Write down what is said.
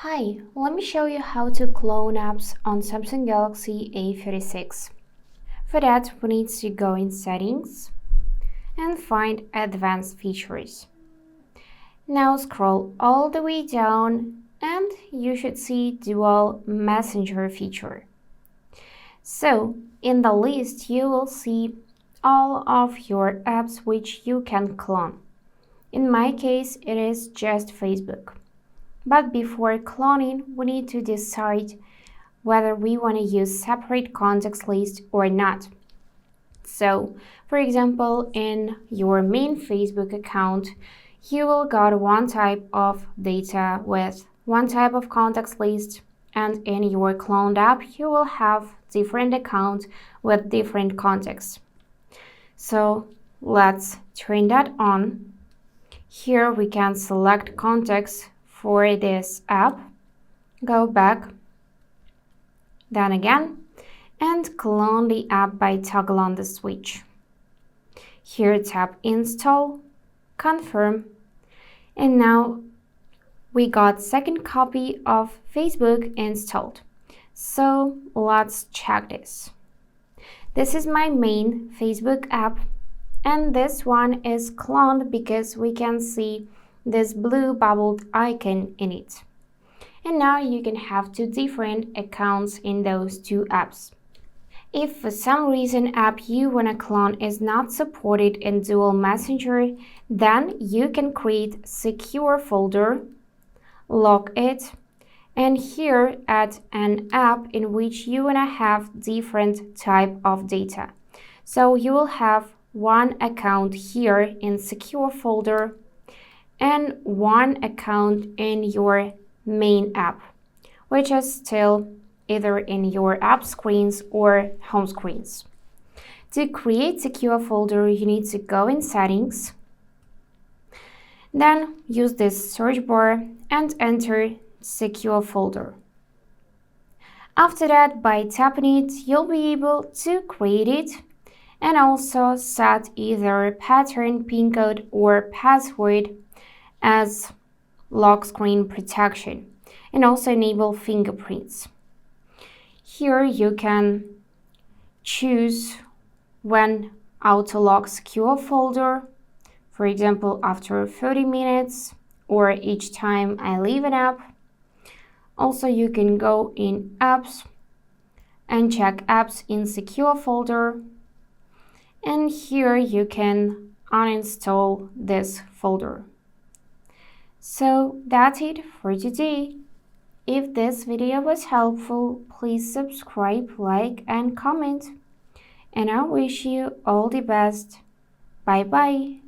Hi, let me show you how to clone apps on Samsung Galaxy A36. For that, we need to go in Settings and find Advanced Features. Now scroll all the way down and you should see Dual Messenger feature. So, in the list, you will see all of your apps which you can clone. In my case, it is just Facebook. But before cloning, we need to decide whether we want to use separate context list or not. So, for example, in your main Facebook account, you will got one type of data with one type of context list, and in your cloned app, you will have different accounts with different contexts. So, let's turn that on. Here we can select context for this app, go back, then again, and clone the app by toggle on the switch. Here tap Install, Confirm, and now we got second copy of Facebook installed. So let's check this. This is my main Facebook app, and this one is cloned because we can see this blue bubbled icon in it. And now you can have two different accounts in those two apps. If for some reason app you wanna clone is not supported in Dual Messenger, then you can create secure folder, lock it, and here add an app in which you wanna have different type of data. So you will have one account here in secure folder and one account in your main app, which is still either in your app screens or home screens. To create secure folder, you need to go in Settings, then use this search bar and enter secure folder. After that, by tapping it, you'll be able to create it and also set either pattern, pin code, or password as lock screen protection, and also enable fingerprints. Here you can choose when auto lock secure folder, for example after 30 minutes or each time I leave an app. Also you can go in apps and check apps in secure folder, and here you can uninstall this folder. So that's it for today. If this video was helpful, please subscribe, like, and comment. And I wish you all the best. Bye bye.